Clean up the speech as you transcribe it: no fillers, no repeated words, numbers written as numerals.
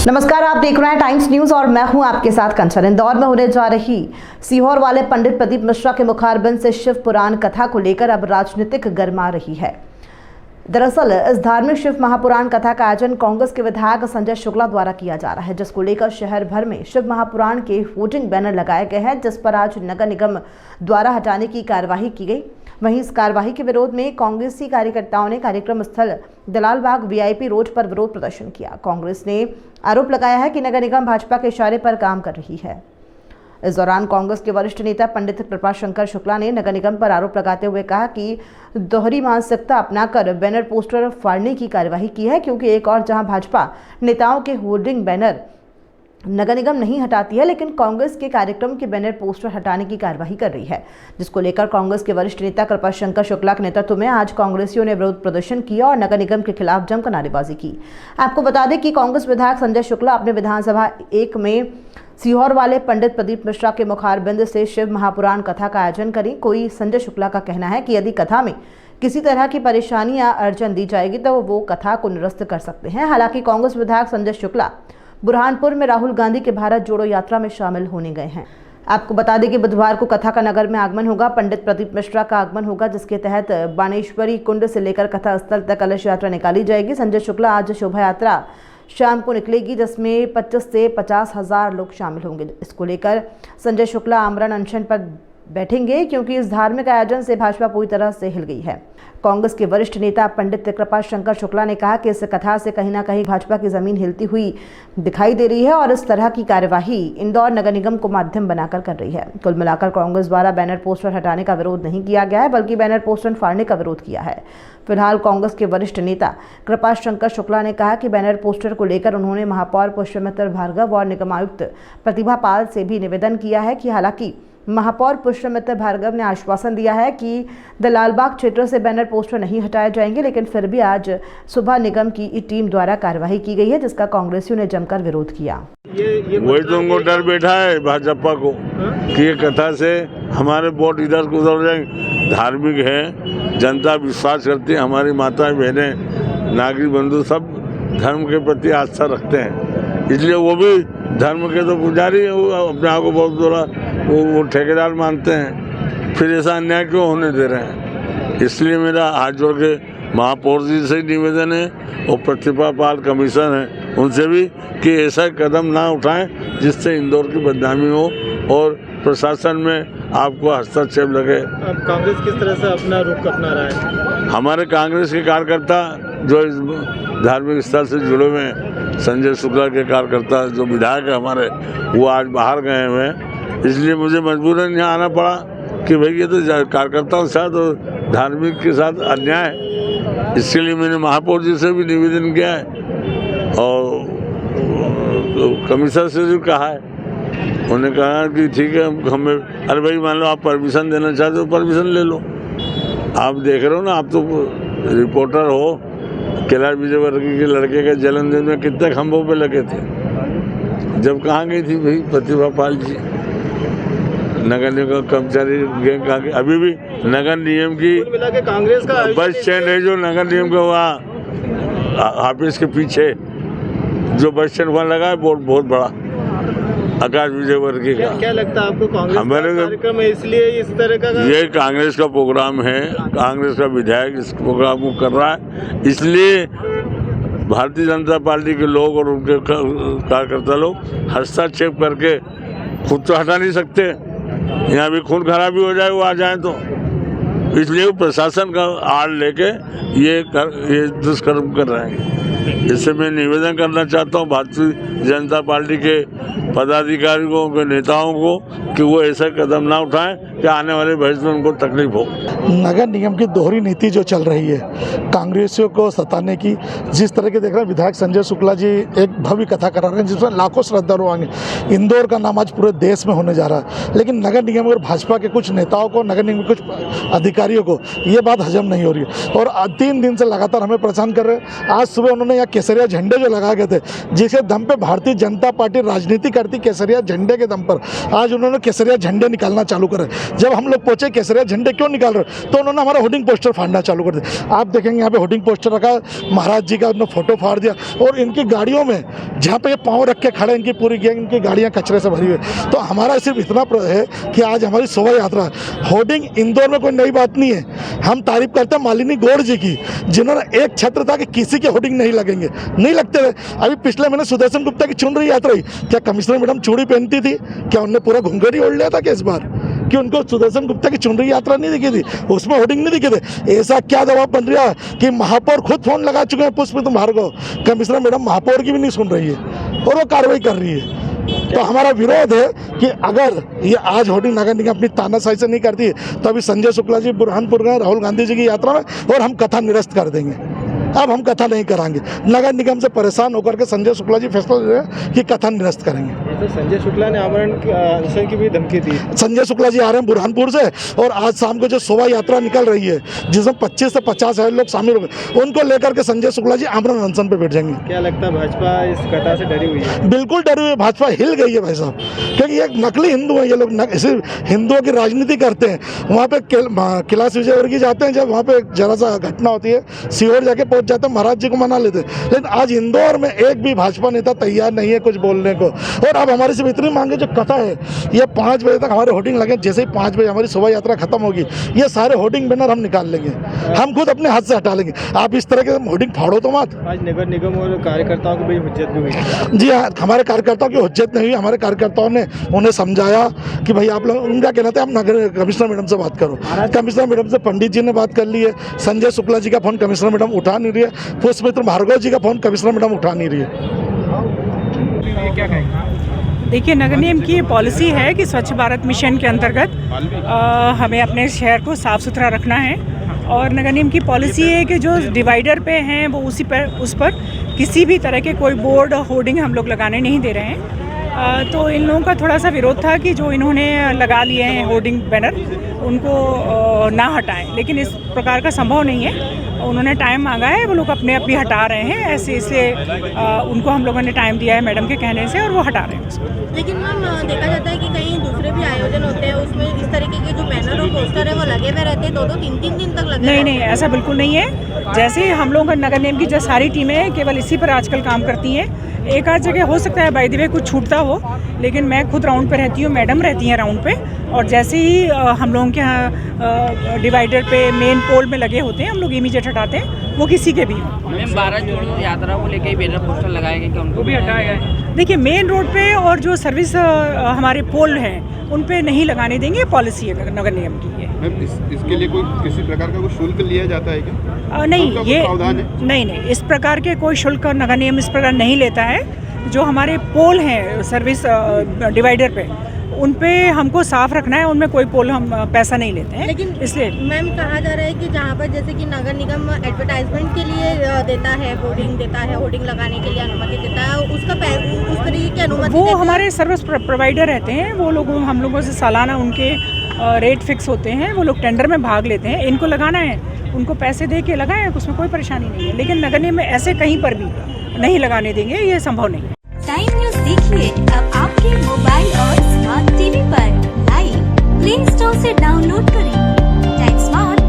नमस्कार, आप देख रहे हैं टाइम्स न्यूज और मैं हूं आपके साथ कंचन। इंदौर में होने जा रही सीहोर वाले पंडित प्रदीप मिश्रा के मुखारबिंद से शिव पुराण कथा को लेकर अब राजनीतिक गर्मा रही है। दरअसल इस धार्मिक शिव महापुराण कथा का आयोजन कांग्रेस के विधायक संजय शुक्ला द्वारा किया जा रहा है, जिसको लेकर शहर भर में शिव महापुराण के होर्डिंग बैनर लगाए गए हैं, जिस पर आज नगर निगम द्वारा हटाने की कार्यवाही की गई। वहीं इस कार्यवाही के विरोध में कांग्रेसी कार्यकर्ताओं ने कार्यक्रम स्थल दलाल बाग वीआईपी रोड पर विरोध प्रदर्शन किया। कांग्रेस ने आरोप लगाया है कि नगर निगम भाजपा के इशारे पर काम कर रही है। इस दौरान कांग्रेस के वरिष्ठ नेता पंडित कृपाशंकर शुक्ला ने नगर निगम पर आरोप लगाते हुए कहा कि दोहरी मानसिकता अपनाकर बैनर पोस्टर फाड़ने की कार्यवाही की है, क्योंकि एक और जहां भाजपा नेताओं के होर्डिंग बैनर नगर निगम नहीं हटाती है, लेकिन कांग्रेस के कार्यक्रम के बैनर पोस्टर हटाने की कार्यवाही कर रही है, जिसको लेकर कांग्रेस के वरिष्ठ नेता कृपाशंकर शुक्ला के नेतृत्व में आज कांग्रेसियों ने विरोध प्रदर्शन किया और नगर निगम के खिलाफ जमकर नारेबाजी की। आपको बता दें कि कांग्रेस विधायक संजय शुक्ला अपने विधानसभा 1 में सीहोर वाले पंडित प्रदीप मिश्रा के मुखारबिंद से शिव महापुराण कथा का आयोजन करें। कोई संजय शुक्ला का कहना है कि यदि कथा में किसी तरह की परेशानी या अड़चन दी जाएगी तो वो कथा को निरस्त कर सकते हैं। हालांकि कांग्रेस विधायक संजय शुक्ला बुरहानपुर में राहुल गांधी के भारत जोड़ो यात्रा में शामिल होने गए हैं। आपको बता दें कि बुधवार को कथा का नगर में आगमन होगा। पंडित प्रदीप मिश्रा का आगमन होगा, जिसके तहत बाणेश्वरी कुंड से लेकर कथा स्थल तक कलश यात्रा निकाली जाएगी। संजय शुक्ला आज शोभा यात्रा शाम को निकलेगी, जिसमें 25 से 50 हजार लोग शामिल होंगे। इसको लेकर संजय शुक्ला आमरण अनशन पर बैठेंगे, क्योंकि इस धार्मिक आयोजन से भाजपा पूरी तरह से हिल गई है। कांग्रेस के वरिष्ठ नेता पंडित कृपाशंकर शुक्ला ने कहा कि इस कथा से कहीं ना कहीं भाजपा की जमीन हिलती हुई दिखाई दे रही है और इस तरह की कार्यवाही इंदौर नगर निगम को माध्यम बनाकर कर रही है। कुल मिलाकर कांग्रेस द्वारा बैनर पोस्टर हटाने का विरोध नहीं किया गया है, बल्कि बैनर पोस्टर फाड़ने का विरोध किया है। फिलहाल कांग्रेस के वरिष्ठ नेता कृपाशंकर शुक्ला ने कहा कि बैनर पोस्टर को लेकर उन्होंने महापौर पुष्पमित्र भार्गव और निगमायुक्त प्रतिभा पाल से भी निवेदन किया है कि हालांकि महापौर पुष्पमित्र भार्गव ने आश्वासन दिया है कि दलालबाग क्षेत्र से बैनर पोस्टर नहीं हटाए जाएंगे, लेकिन फिर भी आज सुबह निगम की टीम द्वारा कार्रवाई की गई है, जिसका कांग्रेसियों ने जमकर विरोध किया। वही तो उनको डर बैठा है भाजपा को कि ये कथा से हमारे वोट इधर उधर जाएंगे। धार्मिक है, जनता विश्वास करती है, हमारी माताएं बहनें नागरिक बंधु सब धर्म के प्रति आस्था रखते हैं, इसलिए वो भी धर्म के तो पुजारी है, वो अपने आप को बहुत बड़ा वो ठेकेदार मानते हैं। फिर ऐसा अन्याय क्यों होने दे रहे हैं? इसलिए मेरा हाथ जोड़ के महापौर जी से निवेदन है और प्रतिभा पाल कमीशन है उनसे भी कि ऐसा कदम ना उठाएं जिससे इंदौर की बदनामी हो और प्रशासन में आपको हस्तक्षेप लगे। अब कांग्रेस किस तरह से अपना रुख अपना रहा है? हमारे कांग्रेस के कार्यकर्ता जो इस धार्मिक स्थल से जुड़े हुए हैं, संजय शुक्ला के कार्यकर्ता जो विधायक है हमारे, वो आज बाहर गए हुए हैं, इसलिए मुझे मजबूरन यहाँ आना पड़ा कि भाई ये तो कार्यकर्ताओं के साथ और धार्मिक के साथ अन्याय है। इसके लिए मैंने महापौर जी से भी निवेदन किया है और कमिश्नर से भी कहा है। उन्होंने कहा कि ठीक है, हमें अरे भाई मान लो आप परमिशन देना चाहते हो परमिशन ले लो। आप देख रहे हो ना, आप तो रिपोर्टर हो, कैलाश विजयवर्गीय के लड़के के जन्मदिन में कितने खंभों पे लगे थे। जब कहाँ गई थी भाई प्रतिभा पाल जी? नगर निगम कर्मचारी गैंग का अभी भी नगर निगम की कांग्रेस का बस स्टैंड है जो नगर निगम का वहाँ ऑफिस के पीछे जो बस स्टैंड वहाँ लगा है बहुत बड़ा आकाश विजयवर्गीय का। क्या लगता है आपको कांग्रेस हमारे कार्यक्रम है इसलिए इस तरह का? ये कांग्रेस का प्रोग्राम है, कांग्रेस का विधायक इस प्रोग्राम को कर रहा है, इसलिए भारतीय जनता पार्टी के लोग और उनके कार्यकर्ता लोग हस्तक्षेप करके खुद तो हटा नहीं सकते। यहाँ भी खून खराबी हो जाए वो आ जाए तो, इसलिए वो प्रशासन का आड़ लेके ये दुष्कर्म कर रहे हैं। इससे मैं निवेदन करना चाहता हूँ भारतीय जनता पार्टी के पदाधिकारियों के नेताओं को कि वो ऐसा कदम ना उठाएं कि आने वाले भविष्य में उनको तकलीफ हो। नगर निगम की दोहरी नीति जो चल रही है कांग्रेसियों को सताने की, जिस तरह के देख रहे हैं विधायक संजय शुक्ला जी एक भव्य कथा करा रहे हैं जिसमें लाखों श्रद्धालु आएंगे। इंदौर का नाम आज पूरे देश में होने जा रहा है, लेकिन नगर निगम और भाजपा के कुछ नेताओं को, नगर निगम के कुछ अधिकारियों को ये बात हजम नहीं हो रही है और 3 दिन से लगातार हमें परेशान कर रहे हैं। आज सुबह उन्होंने यहाँ केसरिया झंडे जो लगाए गए थे, जिसके दम पे भारतीय जनता पार्टी राजनीति करती केसरिया झंडे के दम पर, आज उन्होंने केसरिया झंडे निकालना चालू करे। जब हम लोग पूछे केसरिया झंडे क्यों निकाल रहे, तो उन्होंने हमारा होर्डिंग पोस्टर फाड़ना चालू कर दिया। आप देखेंगे यहाँ पे होर्डिंग पोस्टर रखा है महाराज जी का, उन्होंने फोटो फाड़ दिया। और इनकी गाड़ियों में जहाँ पे ये पाँव रख के खड़े, इनकी पूरी गैंग, इनकी गाड़ियाँ कचरे से भरी हुई। तो हमारा सिर्फ इतना है कि आज हमारी शोभा यात्रा, होर्डिंग इंदौर में कोई नई बात नहीं है। हम तारीफ करते हैं मालिनी गौड़ जी की, जिन्होंने एक छत्र था कि किसी के होर्डिंग नहीं लगेंगे, नहीं लगते हुए। अभी पिछले महीने सुदर्शन गुप्ता की चुन रही यात्रा हुई, क्या कमिश्नर मैडम चूड़ी पहनती थी? क्या उनने पूरा घुंघट ही ओढ़ लिया था क्या इस बार? कि उनको सुदर्शन गुप्ता की चुन रही यात्रा नहीं दिखी थी, उसमें होर्डिंग नहीं दिखे थे? ऐसा क्या दबाव बन रहा है कि महापौर खुद फोन लगा चुके हैं पुष्पमित्र भार्गव, कमिश्नर मैडम महापौर की भी नहीं सुन रही है और वो कार्रवाई कर रही है। तो हमारा विरोध है कि अगर ये आज होर्डिंग नगर निगम अपनी तानाशाही से नहीं करती है, तो अभी संजय शुक्ला जी बुरहानपुर गए राहुल गांधी जी की यात्रा में, और हम कथा निरस्त कर देंगे। अब हम कथा नहीं कराएंगे। नगर निगम से परेशान होकर के संजय शुक्ला जी फैसला ले रहे हैं कि कथा निरस्त करेंगे। तो संजय शुक्ला ने अनशन की भी धमकी दी। संजय शुक्ला जी आ रहे हैं बुरहानपुर से, और आज शाम को जो शोभा यात्रा निकल रही है, जिसमें 25 से 50,000 लोग शामिल हो गए, उनको लेकर के संजय शुक्ला जी आमरण अनशन पे बैठ जाएंगे। क्या लगता है भाजपा इस कथा से डरी हुई है? बिल्कुल डरी हुई है, भाजपा हिल गई है भाई साहब, क्योंकि ये नकली हिंदू है ये लोग, सिर्फ हिंदुओं की राजनीति करते हैं। वहाँ पे कैलाश विजयवर्गीय जाते हैं, जब वहाँ पे जरा सा घटना होती है, सीहोर जाके पहुँच जाते हैं, महाराज जी को मना लेते हैं। लेकिन आज इंदौर में एक भी भाजपा नेता तैयार नहीं है कुछ बोलने को। और अब हमारी सिर्फ इतनी मांगे, जो कथा है ये 5 बजे तक हमारे होर्डिंग लगे, जैसे ही 5 बजे हमारी शोभा यात्रा खत्म होगी, ये सारे होर्डिंग बैनर हम निकाल लेंगे, हम खुद अपने हाथ से हटा लेंगे। आप इस तरह के होर्डिंग फाड़ो तो मत। आज नगर निगम और कार्यकर्ताओं की बड़ी हुज्जत भी हुई। जी हाँ, हमारे कार्यकर्ताओं की हुज्जत नहीं हुई। हमारे कार्यकर्ताओं ने उन्हें समझाया कि भाई आप लोग, उनका कहना था आप नगर कमिश्नर मैडम से बात करो। कमिश्नर मैडम से पंडित जी ने बात कर ली है, संजय शुक्ला जी का फोन कमिश्नर मैडम उठा नहीं रही है, पुष्पमित्र भार्गव जी का फोन कमिश्नर मैडम उठा नहीं रही है। क्या कहेंगे? देखिए, नगर निगम की ये पॉलिसी है कि स्वच्छ भारत मिशन के अंतर्गत हमें अपने शहर को साफ़ सुथरा रखना है, और नगर निगम की पॉलिसी है कि जो डिवाइडर पे हैं वो उस पर किसी भी तरह के कोई बोर्ड होर्डिंग हम लोग लगाने नहीं दे रहे हैं। तो इन लोगों का थोड़ा सा विरोध था कि जो इन्होंने लगा लिए हैं होर्डिंग बैनर, उनको ना हटाएं, लेकिन इस प्रकार का संभव नहीं है। उन्होंने टाइम मांगा है, वो लोग अपने आप भी हटा रहे हैं, ऐसे इसलिए उनको हम लोगों ने टाइम दिया है मैडम के कहने से, और वो हटा रहे हैं उसको। लेकिन मैम देखा जाता है कि कहीं दूसरे भी आयोजन होते हैं, उसमें इस तरीके के जो बैनर और पोस्टर है वो लगे हुए रहते हैं, 2-2, 3-3 दिन तक लगे। नहीं, ऐसा बिल्कुल नहीं है। जैसे हम लोग नगर निगम की जो सारी टीमें केवल इसी पर आजकल काम करती हैं। एक आध जगह हो सकता है बाय द वे कुछ छूटता हो, लेकिन मैं खुद राउंड पे रहती हूँ, मैडम रहती हैं राउंड पे, और जैसे ही हम लोगों के यहाँ डिवाइडर पे मेन पोल में लगे होते हैं, हम लोग इमीडिएट हटाते हैं, वो किसी के भी हो। मैम 12 जून यात्रा को लेकर बैनर पोस्टर लगाए गए, क्या उनको भी हटाया गया? देखिए, मेन रोड पे और जो सर्विस हमारे पोल हैं उन पे नहीं लगाने देंगे, पॉलिसी है नगर निगम की ये। मैम इसके लिए कोई किसी प्रकार का कोई शुल्क लिया जाता है क्या? नहीं, ये नहीं, इस प्रकार के कोई शुल्क नगर निगम इस प्रकार नहीं लेता है। जो हमारे पोल हैं सर्विस डिवाइडर पे, उन पे हमको साफ रखना है, उनमें कोई पोल हम पैसा नहीं लेते हैं। लेकिन इसलिए मैम कहा जा रहा है कि जहाँ पर जैसे कि नगर निगम एडवर्टाइजमेंट के लिए देता है, बोर्डिंग देता है, होर्डिंग लगाने के लिए अनुमति देता है, उसका उस तरीके की अनुमति वो हमारे सर्विस प्रोवाइडर रहते हैं, वो लोग हम लोगों से सालाना उनके रेट फिक्स होते हैं, वो लोग टेंडर में भाग लेते हैं। इनको लगाना है, उनको पैसे दे के लगाएं, उसमें कोई परेशानी नहीं है। लेकिन नगर निगम में ऐसे कहीं पर भी नहीं लगाने देंगे, ये संभव नहीं है। टाइम न्यूज़ देखिए अब आपके मोबाइल और स्मार्ट टीवी पर। लाइव प्ले स्टोर से डाउनलोड करें टाइम स्मार्ट।